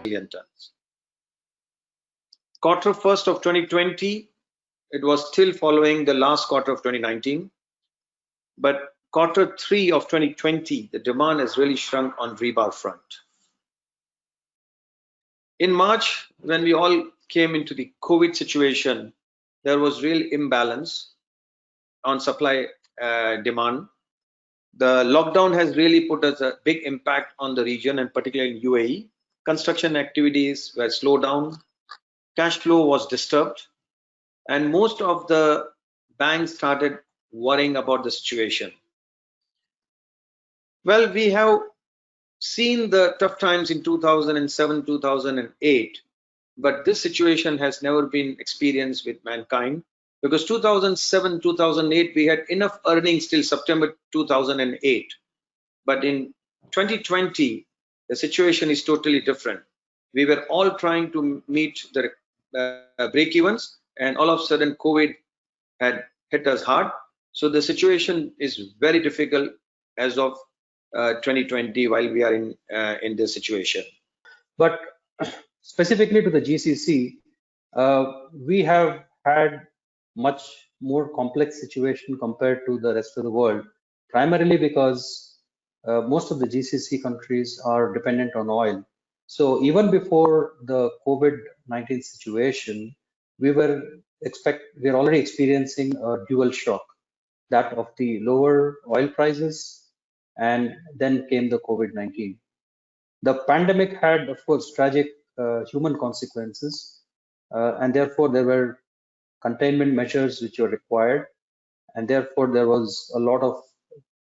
million tons. Quarter first of 2020, it was still following the last quarter of 2019, but quarter 3 of 2020, the demand has really shrunk on rebar front. In March, when we all came into the COVID situation, there was real imbalance on supply demand. The lockdown has really put us a big impact on the region, and particularly in UAE. Construction activities were slowed down, cash flow was disturbed, and most of the banks started worrying about the situation. Well, we have seen the tough times in 2007, 2008, but this situation has never been experienced with mankind, because 2007, 2008, we had enough earnings till September 2008. But in 2020, the situation is totally different. We were all trying to meet the break-evens, and all of a sudden COVID had hit us hard. So the situation is very difficult as of 2020 while we are in this situation. But specifically to the GCC, we have had much more complex situation compared to the rest of the world, primarily because most of the GCC countries are dependent on oil. So even before the COVID-19 situation, we were already experiencing a dual shock, that of the lower oil prices, and then came the COVID-19. The pandemic had, of course, tragic human consequences, and therefore there were containment measures which were required, and therefore there was a lot of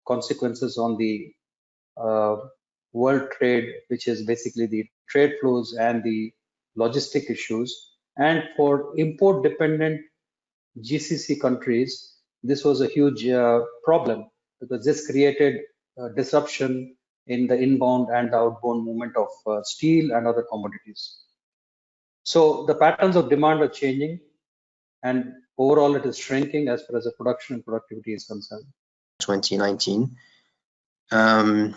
consequences on the world trade, which is basically the trade flows and the logistic issues. And for import dependent GCC countries, this was a huge problem, because this created disruption in the inbound and outbound movement of steel and other commodities. So the patterns of demand are changing, and overall it is shrinking as far as the production and productivity is concerned. 2019. And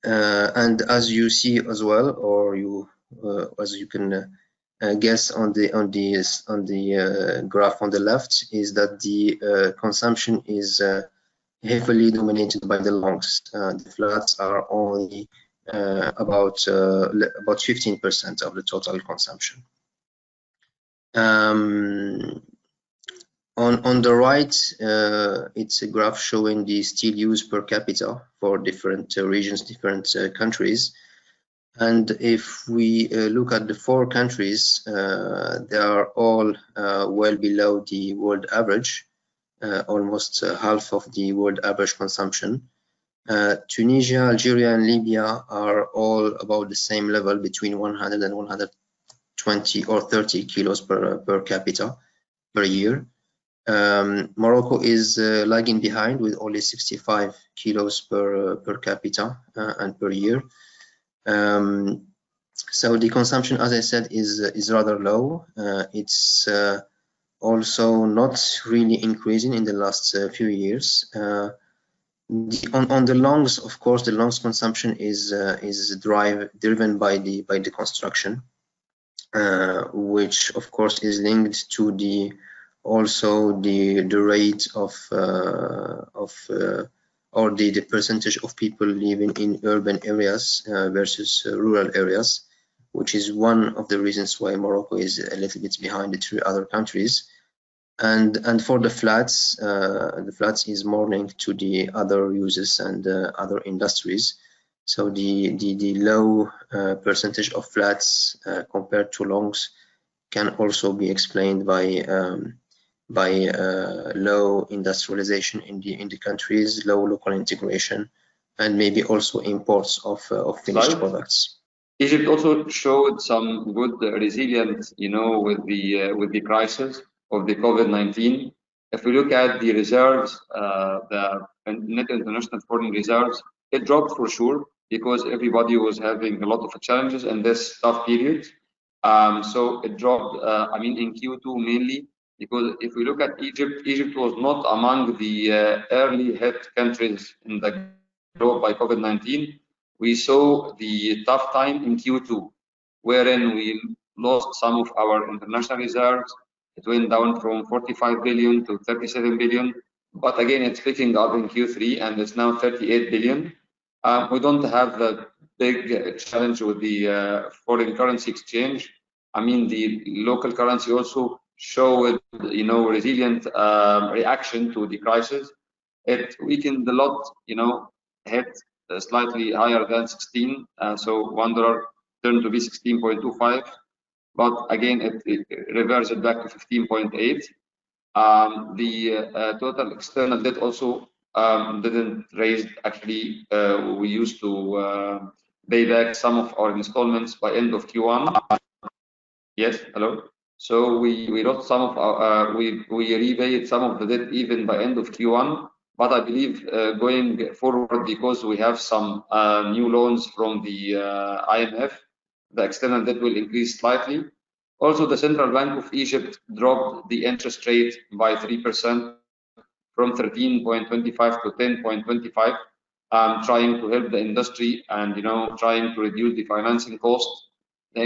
as you see as well, or as you can guess on the graph on the left, is that the consumption is heavily dominated by the longs. The flats are only about 15% of the total consumption. On the right, it's a graph showing the steel use per capita for different regions, different countries. And if we look at the 4 countries, they are all well below the world average, almost half of the world average consumption. Tunisia, Algeria, and Libya are all about the same level, between 100 and 120 or 30 kilos per capita per year. Morocco is lagging behind with only 65 kilos per capita and per year. So the consumption, as I said, is rather low. It's also not really increasing in the last few years. On the longs, of course, the longs consumption is driven by the construction, which of course is linked to the rate of or the percentage of people living in urban areas versus rural areas, which is one of the reasons why Morocco is a little bit behind the 3 other countries. And for the flats is more linked to the other uses and other industries. So the low percentage of flats compared to longs can also be explained by low industrialization in the countries, low local integration, and maybe also imports of finished products. Egypt also showed some good resilience, with the crisis of the COVID-19. If we look at the reserves, the net international foreign reserves, it dropped for sure, because everybody was having a lot of challenges in this tough period. So it dropped, in Q2 mainly, because if we look at Egypt was not among the early hit countries in the globe by COVID-19. We saw the tough time in Q2. wherein we lost some of our international reserves. It went down from 45 billion to 37 billion, but again, it's picking up in Q3 and it's now 38 billion. We don't have the big challenge with the foreign currency exchange. I mean, the local currency also showed, resilient reaction to the crisis. It weakened a lot, hit slightly higher than 16, so $1 turned to be 16.25, but again, it reversed back to 15.8. The total external debt also didn't raise. Actually, we used to pay back some of our installments by end of Q1. Yes, hello. So we wrote some of our we repaid some of the debt even by end of Q1. But I believe going forward, because we have some new loans from the IMF, the external debt will increase slightly. Also, the Central Bank of Egypt dropped the interest rate by 3% from 13.25 to 10.25, trying to help the industry and trying to reduce the financing cost. The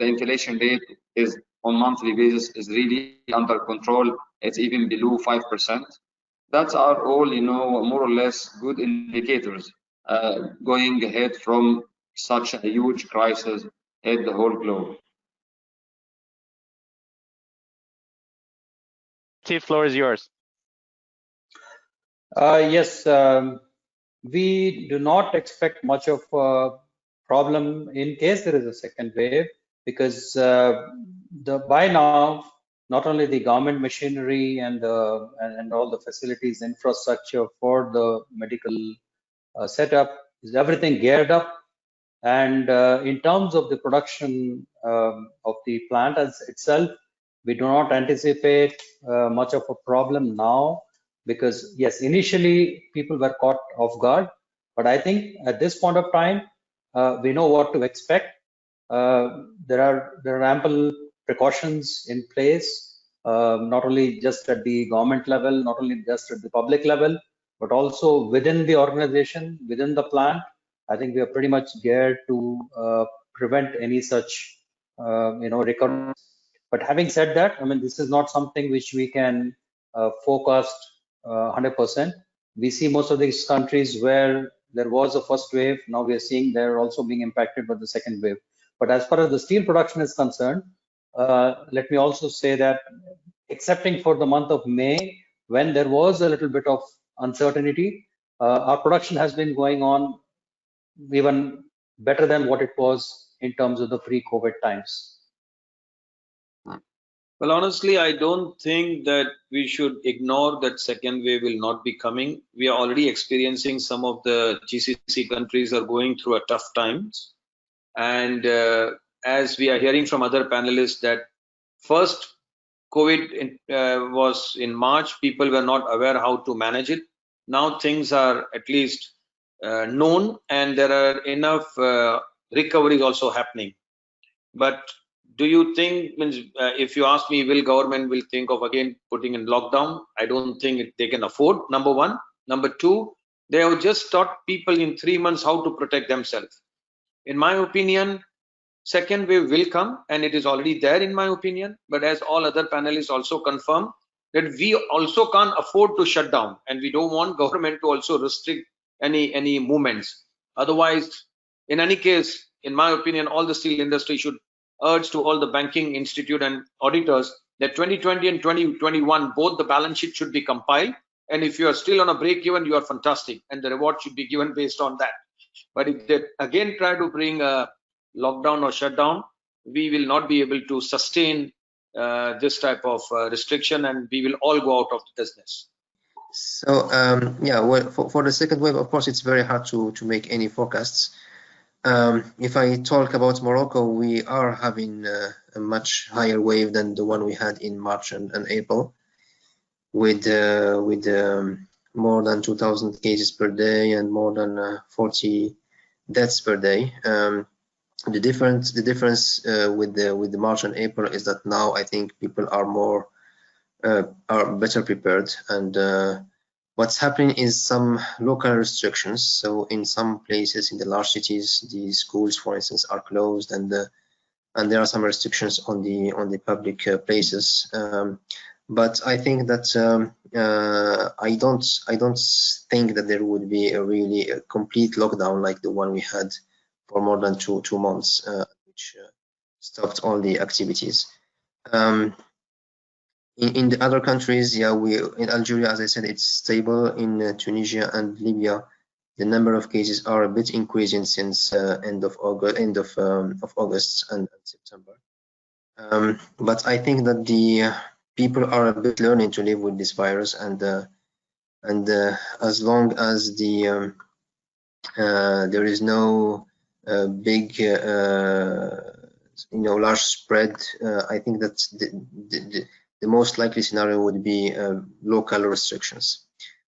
inflation rate is on monthly basis is really under control. It's even below 5%. That's are all more or less good indicators going ahead from such a huge crisis hit the whole globe. The floor is yours. Yes, we do not expect much of a problem in case there is a second wave, because by now, not only the government machinery and all the facilities, infrastructure for the medical setup, is everything geared up. And in terms of the production of the plant as itself, we do not anticipate much of a problem now, because yes, initially people were caught off guard, but I think at this point of time, we know what to expect. There are ample precautions in place, not only just at the government level, not only just at the public level, but also within the organization, within the plant. I think we are pretty much geared to prevent any such recurrence. But having said that, I mean, this is not something which we can forecast 100%. We see most of these countries where there was a first wave, now we are seeing they're also being impacted by the second wave. But as far as the steel production is concerned, let me also say that excepting for the month of May, when there was a little bit of uncertainty, our production has been going on even better than what it was in terms of the pre-COVID times. Well, honestly, I don't think that we should ignore that second wave will not be coming. We are already experiencing some of the GCC countries are going through a tough times. And as we are hearing from other panelists that first COVID was in March, people were not aware how to manage it. Now things are at least known, and there are enough recovery also happening. But do you think, if you ask me, will government will think of again putting in lockdown? I don't think they can afford, number one. Number two, they have just taught people in 3 months how to protect themselves. In my opinion, second wave will come, and it is already there in my opinion. But as all other panelists also confirm, that we also can't afford to shut down, and we don't want government to also restrict any movements. Otherwise, in any case, in my opinion, all the steel industry should urge to all the banking institute and auditors that 2020 and 2021, both the balance sheet should be compiled. And if you are still on a break even, you are fantastic, and the reward should be given based on that. But if they again try to bring a lockdown or shutdown, we will not be able to sustain this type of restriction, and we will all go out of the business. So yeah, well, for the second wave, of course, it's very hard to make any forecasts. If I talk about Morocco, we are having a much higher wave than the one we had in March and April, with more than 2,000 cases per day and more than 40 deaths per day. The difference with the March and April is that now I think people are better prepared, and what's happening is some local restrictions. So in some places in the large cities, the schools, for instance, are closed, and and there are some restrictions on the public places. But I think that I don't think that there would be a really complete lockdown like the one we had for more than two months, which stopped all the activities. In the other countries, yeah, in Algeria, as I said, it's stable. In Tunisia and Libya, the number of cases are a bit increasing since end of August and September. But I think that the people are a bit learning to live with this virus, and as long as there is no big large spread, I think that the most likely scenario would be local restrictions,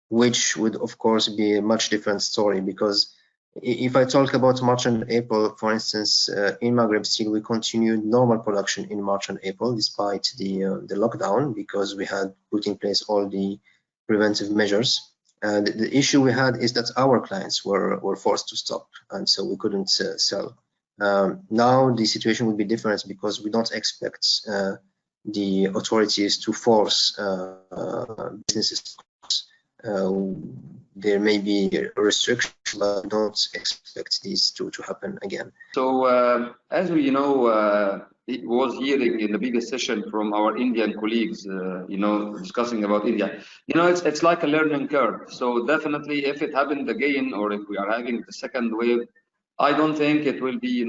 which would of course be a much different story, because if I talk about March and April, for instance, in Maghreb still we continued normal production in March and April despite the lockdown, because we had put in place all the preventive measures. The issue we had is that our clients were forced to stop, and so we couldn't sell. Now the situation would be different, because we don't expect the authorities to force businesses. There may be restrictions, but don't expect these to happen again. So as we it was hearing in the previous session from our Indian colleagues, discussing about India, it's like a learning curve. So definitely, if it happened again, or if we are having the second wave, I don't think it will be,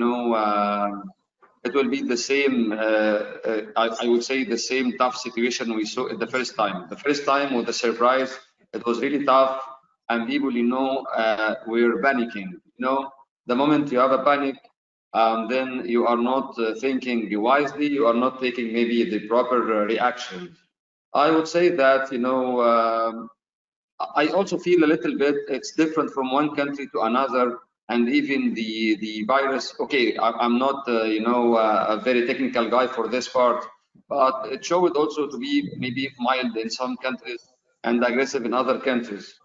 it will be the same, I would say the same tough situation we saw at the first time. The first time with the surprise, it was really tough, and people, were panicking. The moment you have a panic, then you are not thinking wisely, you are not taking maybe the proper reaction. I would say that, I also feel a little bit it's different from one country to another, and even the virus. Okay, I'm not a very technical guy for this part, but it showed also to be maybe mild in some countries and aggressive in other countries.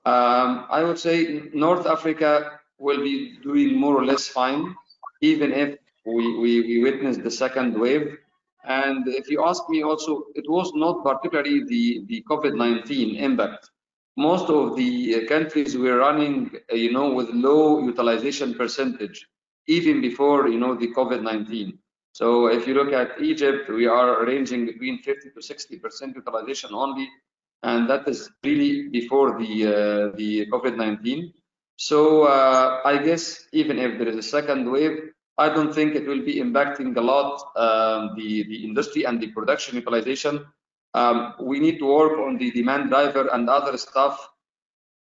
I would say North Africa will be doing more or less fine, even if we witnessed the second wave. And if you ask me also, it was not particularly the COVID-19 impact. Most of the countries were running, with low utilization percentage, even before, the COVID-19. So if you look at Egypt, we are ranging between 50 to 60% utilization only, and that is really before the COVID-19. So I guess even if there is a second wave, I don't think it will be impacting a lot the industry and the production utilization. We need to work on the demand driver and other stuff,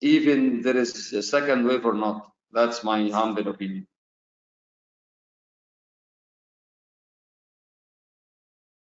even there is a second wave or not. That's my humble opinion.